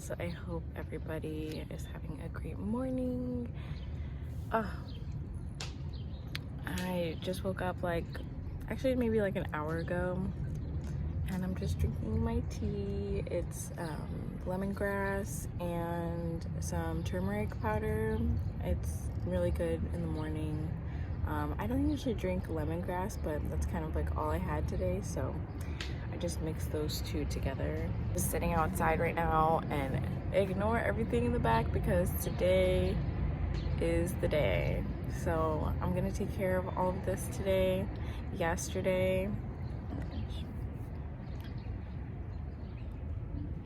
guys, I hope everybody is having a great morning. I just woke up actually maybe like an hour ago, and I'm just drinking my tea. It's lemongrass and some turmeric powder. It's really good in the morning. I don't usually drink lemongrass, but that's kind of like all I had today, so I just mixed those two together. Just sitting outside right now, and ignore everything in the back because today is the day. So I'm gonna take care of all of this today. Yesterday,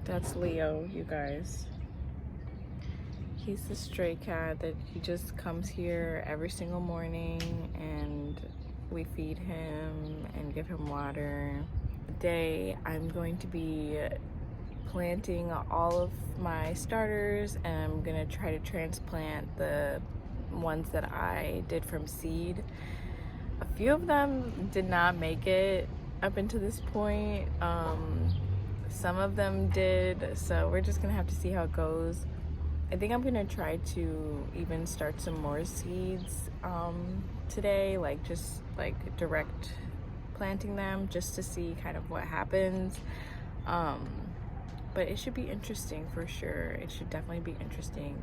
that's Leo, you guys. He's the stray cat that he just comes here every single morning, and we feed him and give him water. Today I'm going to be planting all of my starters, and I'm gonna try to transplant the ones that I did from seed. A few of them did not make it up into this point. Some of them did, so we're just gonna have to see how it goes. I think I'm gonna try to even start some more seeds today, just direct planting them, just to see kind of what happens. But it should be interesting for sure. It should definitely be interesting.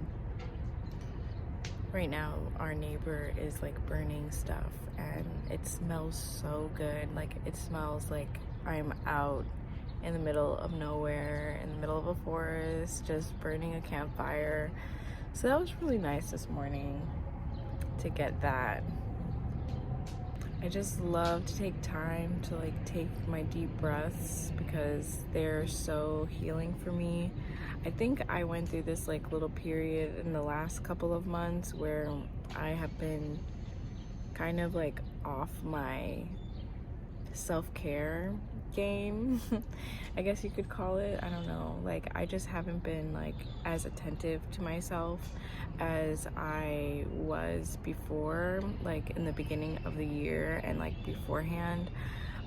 Right now, our neighbor is burning stuff, and it smells so good. It smells like I'm out in the middle of nowhere, in the middle of a forest, just burning a campfire. So that was really nice this morning to get that. I just love to take time to take my deep breaths because they're so healing for me. I think I went through this little period in the last couple of months where I have been kind of off my self-care game. I guess you could call it. I don't know. I just haven't been as attentive to myself as I was before, in the beginning of the year and beforehand.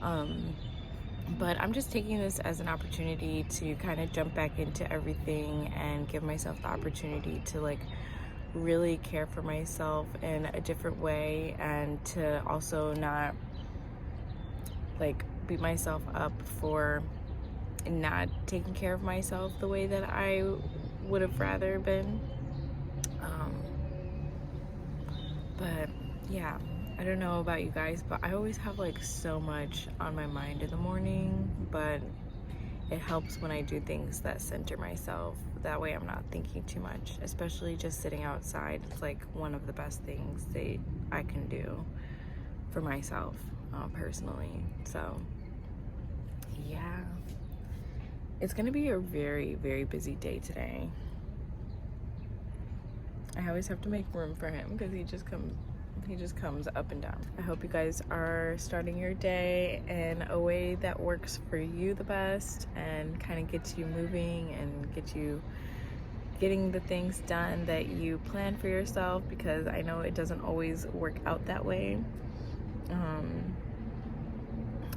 But I'm just taking this as an opportunity to kind of jump back into everything and give myself the opportunity to really care for myself in a different way, and to also not beat myself up for not taking care of myself the way that I would have rather been. But yeah, I don't know about you guys, but I always have so much on my mind in the morning, but it helps when I do things that center myself. That way I'm not thinking too much, especially just sitting outside. It's one of the best things that I can do for myself personally. So yeah, it's gonna be a very, very busy day today. I always have to make room for him because he just comes up and down. I hope you guys are starting your day in a way that works for you the best and kind of gets you moving and getting the things done that you plan for yourself, because I know it doesn't always work out that way.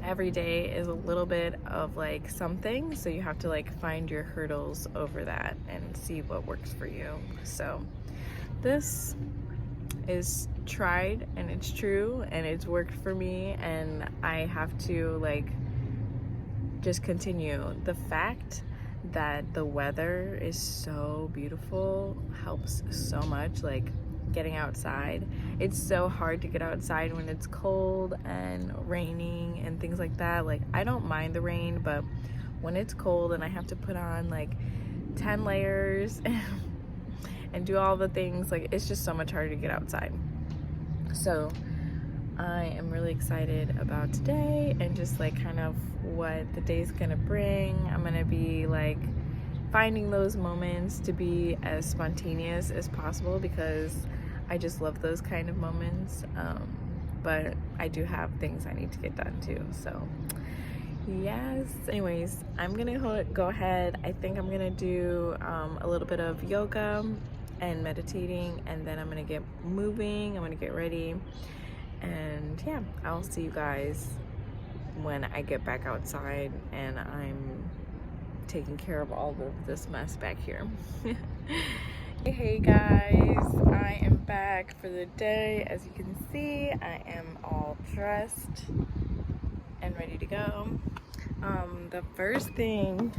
Every day is a little bit of something, so you have to find your hurdles over that and see what works for you. So this is tried and it's true and it's worked for me, and I have to just continue. The fact that the weather is so beautiful helps so much. Getting outside, it's so hard to get outside when it's cold and raining and things like that. I don't mind the rain, but when it's cold and I have to put on 10 layers and do all the things, it's just so much harder to get outside. So I am really excited about today and just kind of what the day's gonna bring. I'm gonna be finding those moments to be as spontaneous as possible, because I just love those kind of moments. But I do have things I need to get done too. So yes, anyways, I'm gonna go ahead. I think I'm gonna do a little bit of yoga and meditating, and then I'm gonna get moving. I'm gonna get ready, and yeah, I'll see you guys when I get back outside and I'm taking care of all of this mess back here. Hey guys, I am back for the day. As you can see, I am all dressed and ready to go. The first thing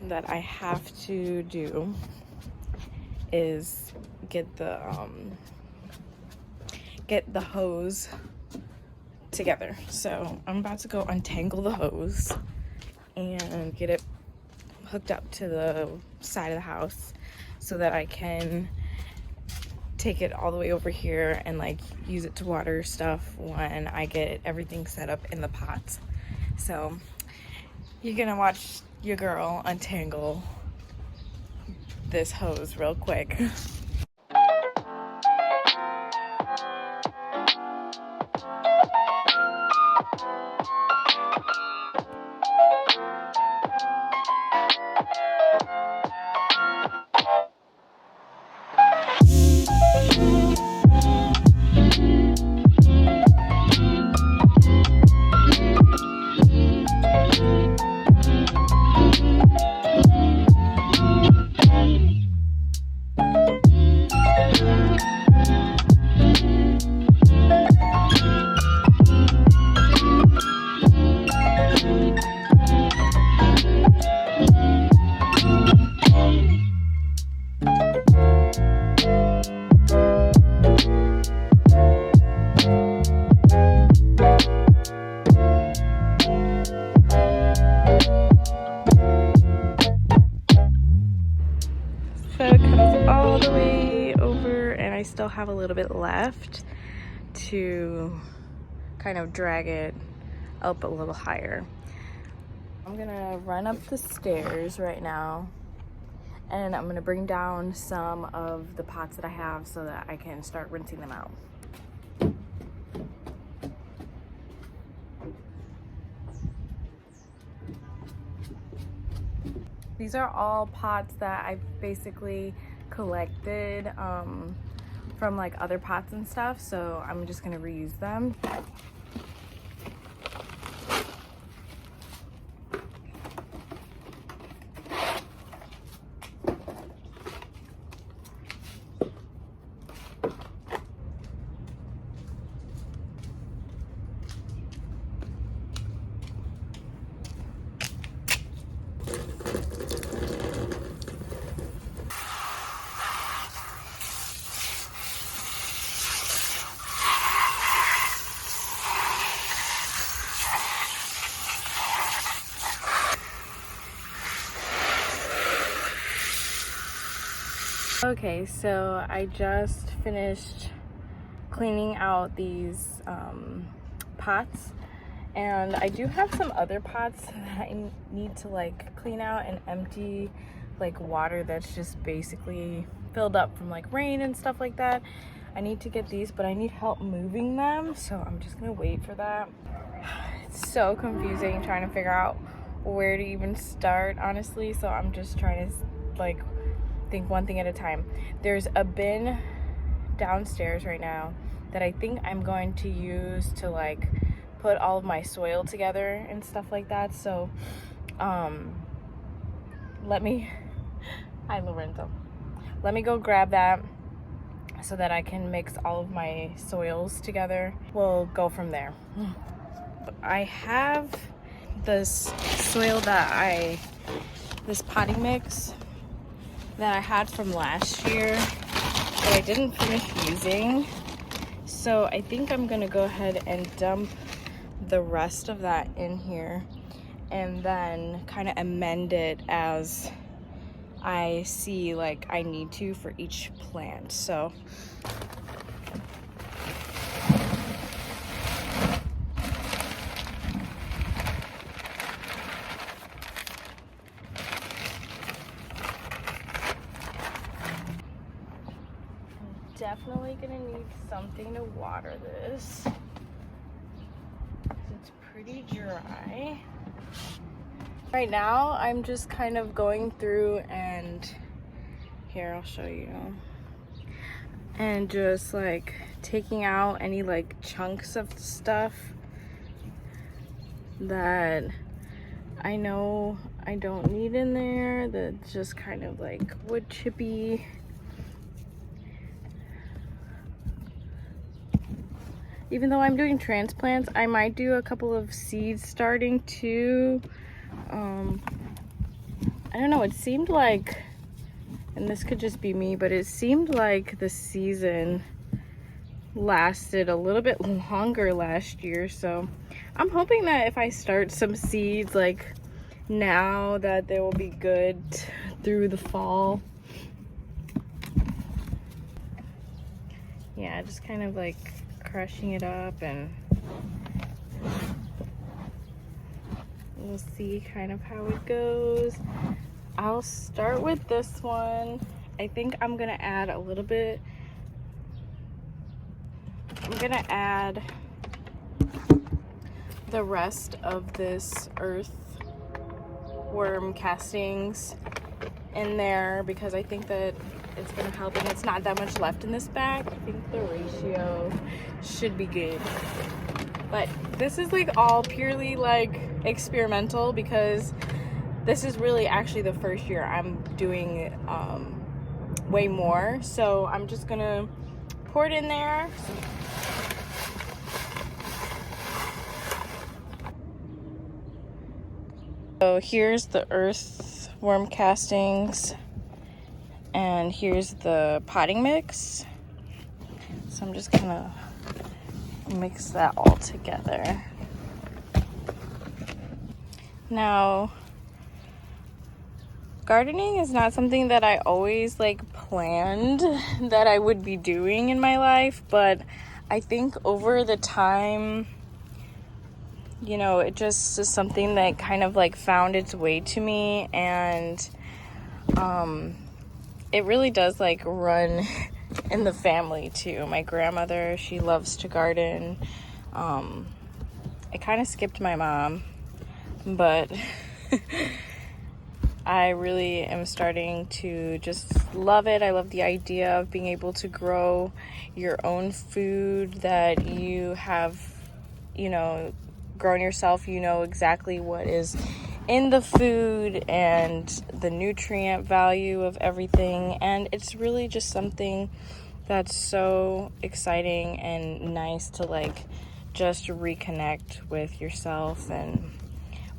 that I have to do is get the hose together. So I'm about to go untangle the hose and get it hooked up to the side of the house so that I can take it all the way over here and like use it to water stuff when I get everything set up in the pots. So you're gonna watch your girl untangle this hose real quick. So it comes all the way over, and I still have a little bit left to kind of drag it up a little higher. I'm gonna run up the stairs right now, and I'm gonna bring down some of the pots that I have so that I can start rinsing them out. These are all pots that I've basically collected from like other pots and stuff, so I'm just gonna reuse them. Okay, so I just finished cleaning out these pots, and I do have some other pots that I need to like clean out and empty, like water that's just basically filled up from like rain and stuff like that. I need to get these, but I need help moving them, so I'm just gonna wait for that. It's so confusing trying to figure out where to even start, honestly, so I'm just trying to like think one thing at a time. There's a bin downstairs right now that I think I'm going to use to like put all of my soil together and stuff like that. So let me hi Lorenzo, let me go grab that so that I can mix all of my soils together. We'll go from there. I have this soil this potting mix that I had from last year that I didn't finish using. So I think I'm gonna go ahead and dump the rest of that in here and then kind of amend it as I see like I need to for each plant. So definitely gonna need something to water this. It's pretty dry. Right now, I'm just kind of going through and here, I'll show you. And just like taking out any like chunks of stuff that I know I don't need in there. That's just kind of like wood chippy. Even though I'm doing transplants, I might do a couple of seeds starting too. I don't know, it seemed like, and this could just be me, but it seemed like the season lasted a little bit longer last year. So I'm hoping that if I start some seeds like now, that they will be good through the fall. Yeah, just kind of like crushing it up, and we'll see kind of how it goes. I'll start with this one. I think I'm gonna add a little bit. I'm gonna add the rest of this earthworm castings in there because I think that it's gonna help, and it's not that much left in this bag. I think the ratio should be good. But this is like all purely like experimental because this is really actually the first year I'm doing way more. So I'm just gonna pour it in there. So here's the earthworm castings, and here's the potting mix. So I'm just gonna mix that all together. Now, gardening is not something that I always like planned that I would be doing in my life, but I think over the time, you know, it just is something that kind of like found its way to me, and it really does like run in the family too. My grandmother, she loves to garden. I kind of skipped my mom, but I really am starting to just love it. I love the idea of being able to grow your own food that you have, you know, grown yourself. You know exactly what is in the food and the nutrient value of everything. And it's really just something that's so exciting and nice to like just reconnect with yourself and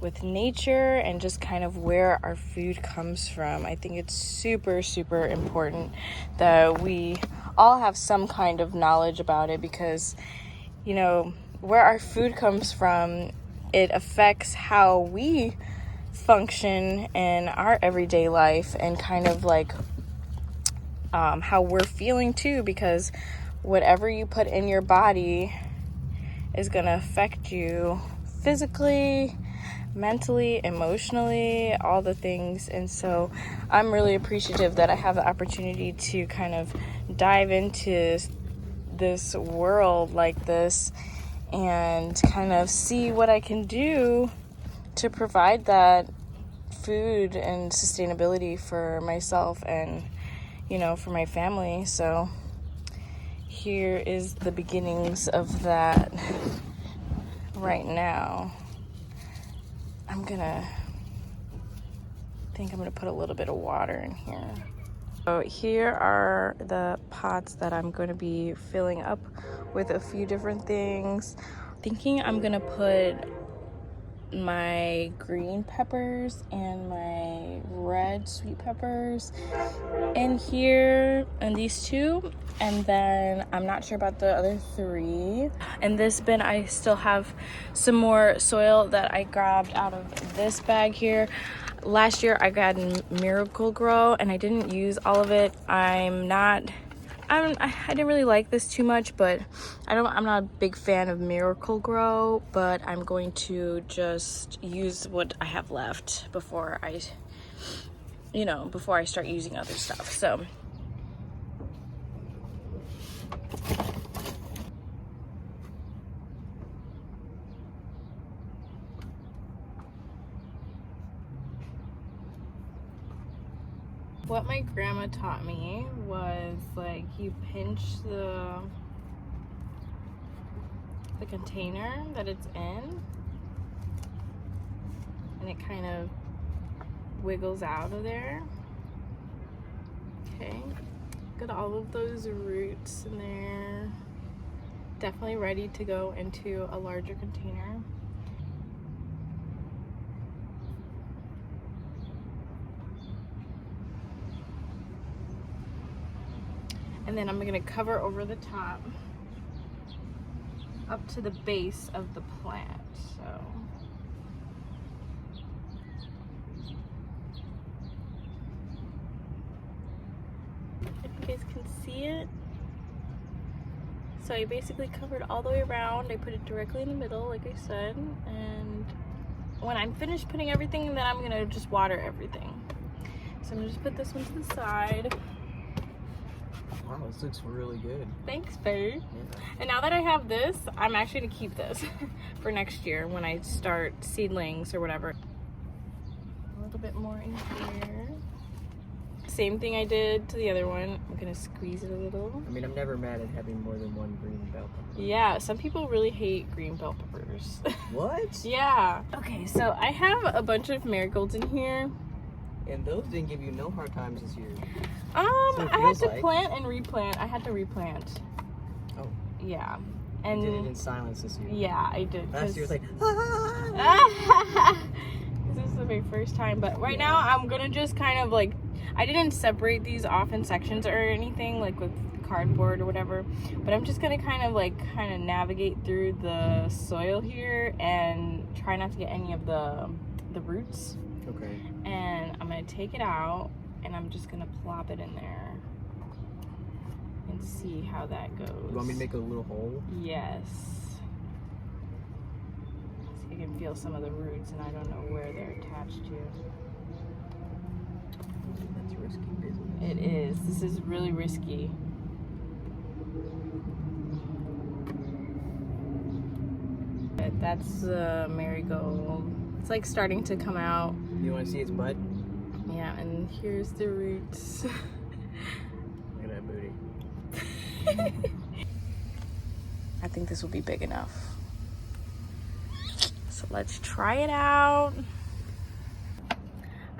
with nature and just kind of where our food comes from. I think it's super, super important that we all have some kind of knowledge about it because, you know, where our food comes from, it affects how we function in our everyday life and kind of like how we're feeling too, because whatever you put in your body is going to affect you physically, mentally, emotionally, all the things. And so I'm really appreciative that I have the opportunity to kind of dive into this world like this and kind of see what I can do to provide that food and sustainability for myself and, you know, for my family. So here is the beginnings of that right now. I'm gonna put a little bit of water in here. So here are the pots that I'm going to be filling up with a few different things. Thinking I'm gonna put my green peppers and my red sweet peppers in here, and these two, and then I'm not sure about the other three. In this bin I still have some more soil that I grabbed out of this bag here. Last year I got Miracle-Gro and I didn't use all of it. I didn't really like this too much, but I'm not a big fan of Miracle-Gro, but I'm going to just use what I have left before I start using other stuff. So what my grandma taught me was like you pinch the container that it's in, and it kind of wiggles out of there. Okay, got all of those roots in there. Definitely ready to go into a larger container. And then I'm gonna cover over the top up to the base of the plant. So if you guys can see it. So I basically covered all the way around. I put it directly in the middle, like I said. And when I'm finished putting everything, then I'm gonna just water everything. So I'm gonna just put this one to the side. Wow, this looks really good. Thanks, babe. Yeah. And now that I have this, I'm actually gonna keep this for next year when I start seedlings or whatever. A little bit more in here. Same thing I did to the other one. I'm gonna squeeze it a little. I mean, I'm never mad at having more than one green bell pepper. Yeah, some people really hate green bell peppers. What? Yeah. Okay, so I have a bunch of marigolds in here. And those didn't give you no hard times this year. I had to like. plant and replant. I had to replant. Oh. Yeah. You And did it in silence this year. yeah, I did. Last year was like, This is the very first time, but right now I'm gonna just kind of like, I didn't separate these off in sections or anything like with cardboard or whatever, but I'm just gonna kind of navigate through the soil here and try not to get any of the roots. okay. And I'm gonna take it out and I'm just gonna plop it in there and see how that goes. You want me to make a little hole? Yes. So you can feel some of the roots and I don't know where they're attached to. That's risky business. It is. This is really risky. But that's the marigold. It's like starting to come out. You want to see its bud? Yeah, and here's the roots. Look at that booty. I think this will be big enough. So let's try it out.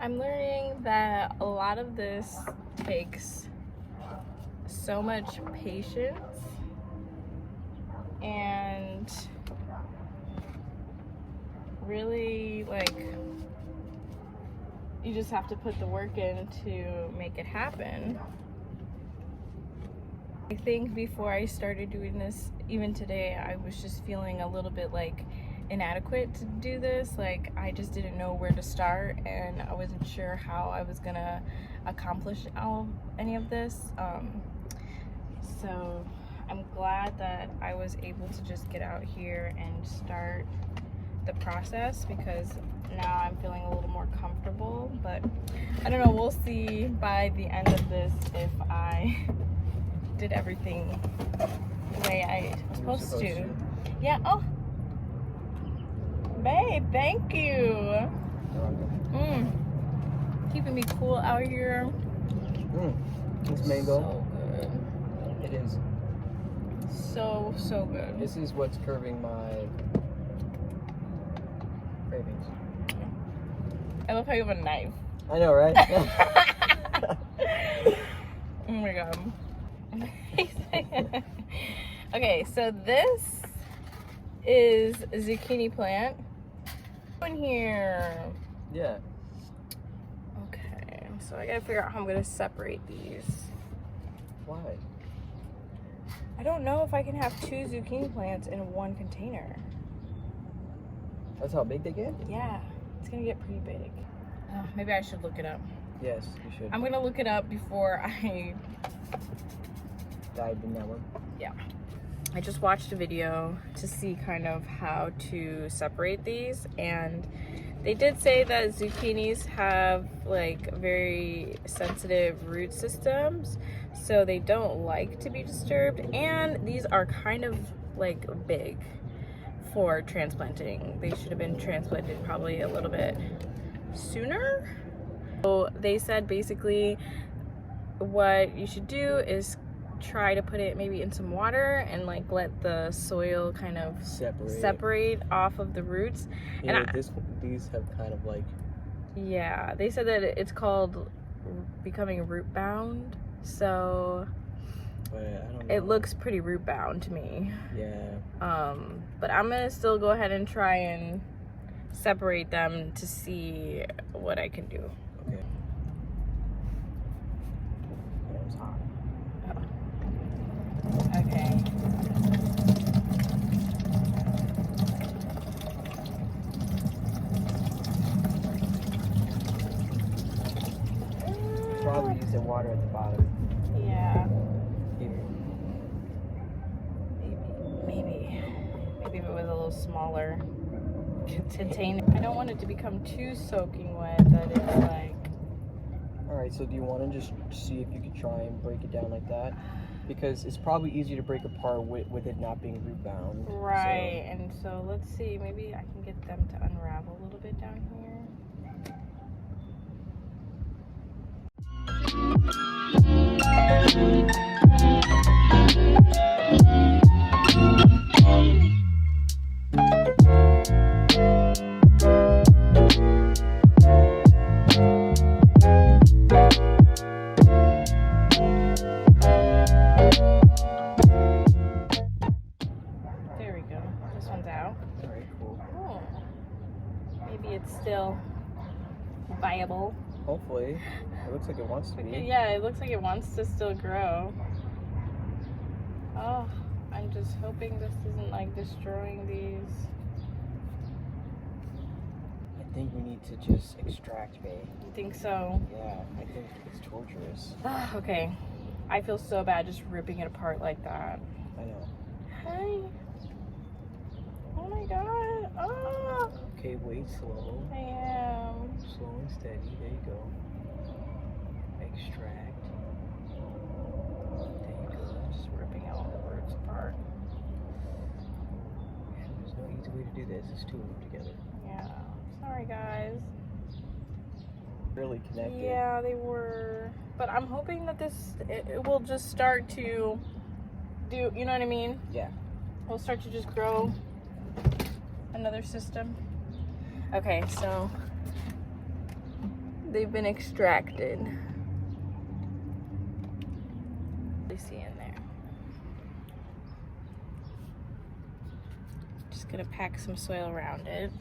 I'm learning that a lot of this takes so much patience and really like you just have to put the work in to make it happen. I think before I started doing this, even today, I was just feeling a little bit like inadequate to do this. Like I just didn't know where to start and I wasn't sure how I was gonna accomplish any of this. So I'm glad that I was able to just get out here and start the process because now I'm feeling a little more comfortable. But I don't know, we'll see by the end of this if I did everything the way I was supposed to. Yeah. Oh, babe, thank you. Keeping me cool out here. This mango. So good. It is. So good. This is what's curbing my cravings. I love how you have a knife. I know, right? Oh my god. Okay, so this is a zucchini plant. In here. Yeah. Okay, so I gotta figure out how I'm gonna separate these. Why? I don't know if I can have 2 zucchini plants in one container. That's how big they get? Yeah, it's gonna get pretty big. Maybe I should look it up. Yes, you should. I'm gonna look it up before I Dive in that one. Yeah. I just watched a video to see kind of how to separate these, and they did say that zucchinis have like very sensitive root systems, so they don't like to be disturbed, and these are kind of like big for transplanting. They should have been transplanted probably a little bit sooner. So they said basically what you should do is try to put it maybe in some water and like let the soil kind of separate off of the roots. You know, these have kind of like Yeah, they said that it's called becoming root bound. So But I don't know. it looks pretty root bound to me. Yeah. But I'm gonna still go ahead and try and separate them to see what I can do. Okay. That was hot. Okay. Probably use the water at the bottom. Yeah. Here. Maybe if it was a little smaller container. I don't want it to become too soaking wet that it's like. Alright, so do you want to just see if you could try and break it down like that? Because it's probably easier to break apart with it not being root bound. Right, and so let's see, maybe I can get them to unravel a little bit down here. There we go. This one's out. Alright, cool. Oh. Maybe it's still viable. Hopefully. It looks like it wants to be. Yeah, it looks like it wants to still grow. Oh, I'm just hoping this isn't like destroying these. I think we need to just extract me. You think so? Yeah, I think it's torturous. Okay. I feel so bad just ripping it apart like that. I know. Hi. Oh my god. Oh, Okay, wait, slow. I am. Slow and steady. There you go. Extract. There you go. Just ripping all the roots apart. There's no easy way to do this. It's two of them together. Yeah. Sorry, guys. Really connected. Yeah, they were. But I'm hoping that it will just start to do, you know what I mean? Yeah. We'll start to just grow another system. Okay, so they've been extracted. You see in there. Just gonna pack some soil around it.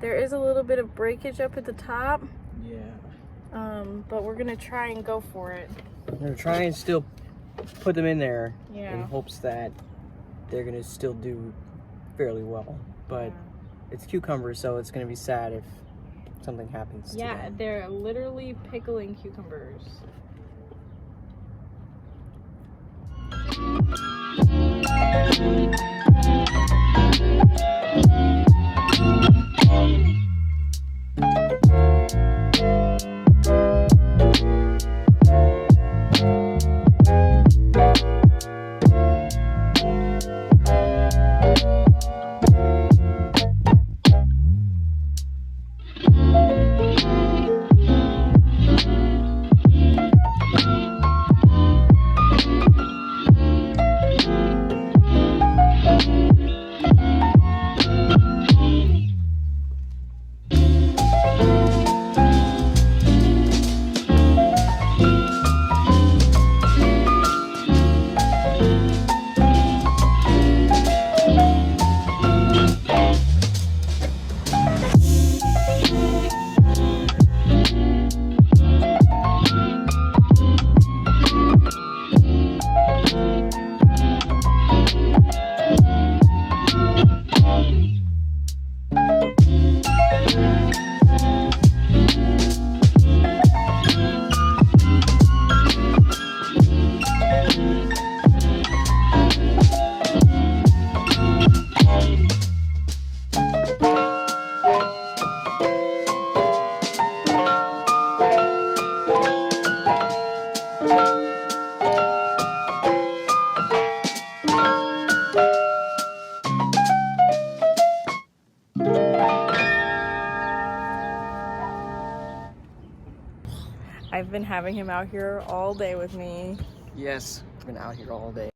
There is a little bit of breakage up at the top, Yeah. but we're gonna try and go for it. I'm gonna try and still put them in there in Yeah. hopes that they're gonna still do fairly well. But it's cucumbers, so it's gonna be sad if something happens to Yeah, them. they're literally pickling cucumbers. I've been having him out here all day with me. Yes, I've been out here all day.